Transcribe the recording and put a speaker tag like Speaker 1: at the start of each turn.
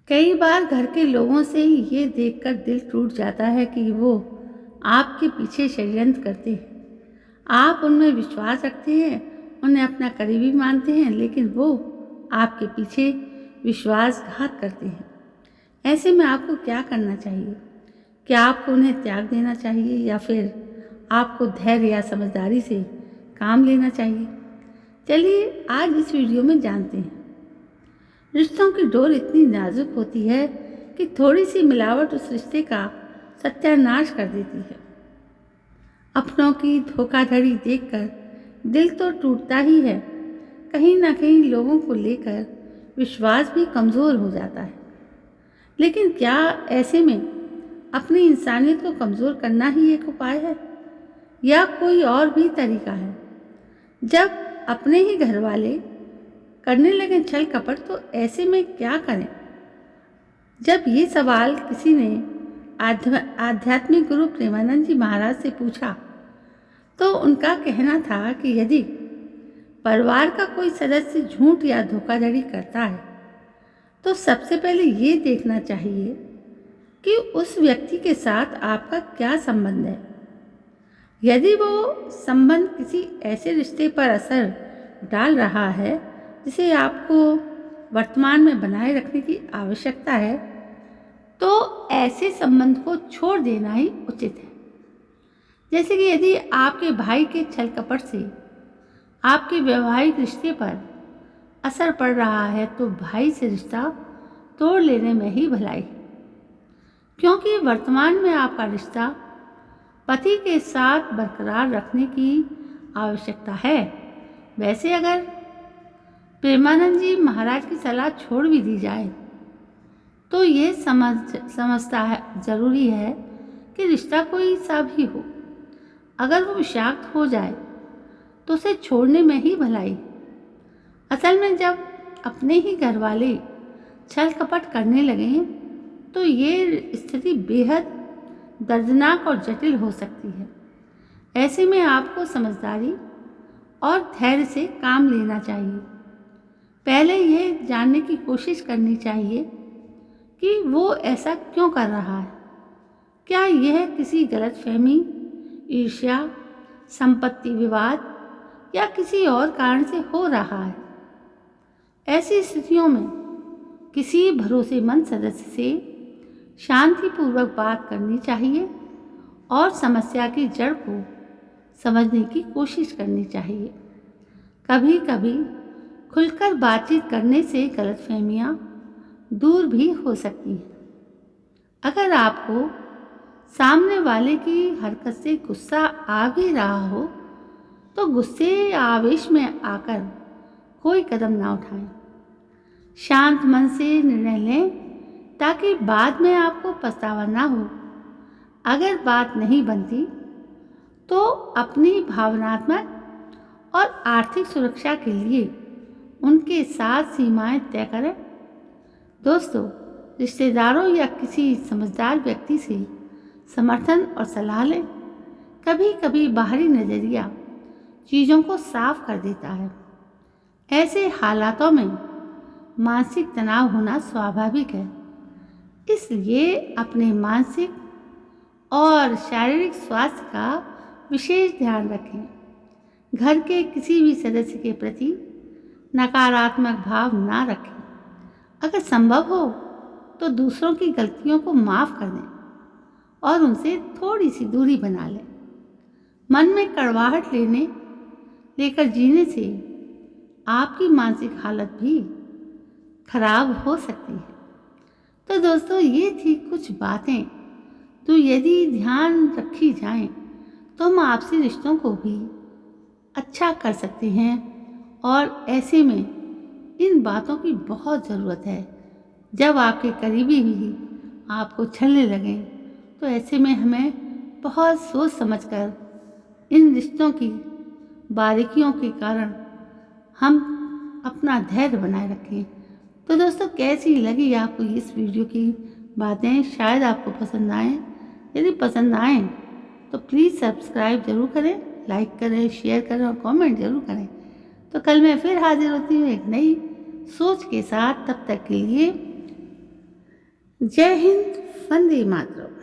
Speaker 1: कई बार घर के लोगों से ये देखकर दिल टूट जाता है कि वो आपके पीछे षड्यंत्र करते हैं। आप उनमें विश्वास रखते हैं, उन्हें अपना करीबी मानते हैं, लेकिन वो आपके पीछे विश्वासघात करते हैं। ऐसे में आपको क्या करना चाहिए? क्या आपको उन्हें त्याग देना चाहिए या फिर आपको धैर्य या समझदारी से काम लेना चाहिए? चलिए आज इस वीडियो में जानते हैं। रिश्तों की डोर इतनी नाजुक होती है कि थोड़ी सी मिलावट उस रिश्ते का सत्यानाश कर देती है। अपनों की धोखाधड़ी देखकर दिल तो टूटता ही है, कहीं ना कहीं लोगों को लेकर विश्वास भी कमज़ोर हो जाता है। लेकिन क्या ऐसे में अपनी इंसानियत को कमज़ोर करना ही एक उपाय है या कोई और भी तरीका है? जब अपने ही घर वाले करने लगे छल कपट तो ऐसे में क्या करें? जब ये सवाल किसी ने आध्यात्मिक गुरु प्रेमानंद जी महाराज से पूछा तो उनका कहना था कि यदि परिवार का कोई सदस्य झूठ या धोखाधड़ी करता है तो सबसे पहले ये देखना चाहिए कि उस व्यक्ति के साथ आपका क्या संबंध है। यदि वो संबंध किसी ऐसे रिश्ते पर असर डाल रहा है जिसे आपको वर्तमान में बनाए रखने की आवश्यकता है, तो ऐसे संबंध को छोड़ देना ही उचित है। जैसे कि यदि आपके भाई के छल कपट से आपके वैवाहिक रिश्ते पर असर पड़ रहा है तो भाई से रिश्ता तोड़ लेने में ही भलाई, क्योंकि वर्तमान में आपका रिश्ता पति के साथ बरकरार रखने की आवश्यकता है। वैसे अगर प्रेमानंद जी महाराज की सलाह छोड़ भी दी जाए तो ये समझता है ज़रूरी है कि रिश्ता कोई सा भी हो, अगर वो विषाक्त हो जाए तो उसे छोड़ने में ही भलाई। असल में जब अपने ही घर वाले छल कपट करने लगे तो ये स्थिति बेहद दर्दनाक और जटिल हो सकती है। ऐसे में आपको समझदारी और धैर्य से काम लेना चाहिए। पहले यह जानने की कोशिश करनी चाहिए कि वो ऐसा क्यों कर रहा है। क्या यह किसी गलतफहमी, ईर्ष्या, संपत्ति विवाद या किसी और कारण से हो रहा है? ऐसी स्थितियों में किसी भरोसेमंद सदस्य से शांतिपूर्वक बात करनी चाहिए और समस्या की जड़ को समझने की कोशिश करनी चाहिए। कभी कभी खुलकर बातचीत करने से गलतफहमियां दूर भी हो सकती हैं। अगर आपको सामने वाले की हरकत से गुस्सा आ भी रहा हो तो गुस्से या आवेश में आकर कोई कदम ना उठाएं। शांत मन से निर्णय लें ताकि बाद में आपको पछतावा ना हो। अगर बात नहीं बनती तो अपनी भावनात्मक और आर्थिक सुरक्षा के लिए उनके साथ सीमाएं तय करें। दोस्तों, रिश्तेदारों या किसी समझदार व्यक्ति से समर्थन और सलाह लें। कभी कभी बाहरी नज़रिया चीज़ों को साफ कर देता है। ऐसे हालातों में मानसिक तनाव होना स्वाभाविक है, इसलिए अपने मानसिक और शारीरिक स्वास्थ्य का विशेष ध्यान रखें। घर के किसी भी सदस्य के प्रति नकारात्मक भाव ना रखें। अगर संभव हो तो दूसरों की गलतियों को माफ़ कर दें और उनसे थोड़ी सी दूरी बना लें। मन में कड़वाहट लेकर जीने से आपकी मानसिक हालत भी खराब हो सकती है। तो दोस्तों, ये थी कुछ बातें तो यदि ध्यान रखी जाएं तो हम आपसी रिश्तों को भी अच्छा कर सकते हैं। और ऐसे में इन बातों की बहुत ज़रूरत है। जब आपके करीबी भी आपको छलने लगें तो ऐसे में हमें बहुत सोच समझकर इन रिश्तों की बारीकियों के कारण हम अपना धैर्य बनाए रखें। तो दोस्तों, कैसी लगी आपको इस वीडियो की बातें? शायद आपको पसंद आए। यदि पसंद आए तो प्लीज़ सब्सक्राइब ज़रूर करें, लाइक करें, शेयर करें और कमेंट ज़रूर करें। तो कल मैं फिर हाजिर होती हूँ एक नई सोच के साथ। तब तक के लिए जय हिंद, वंदे मातरम।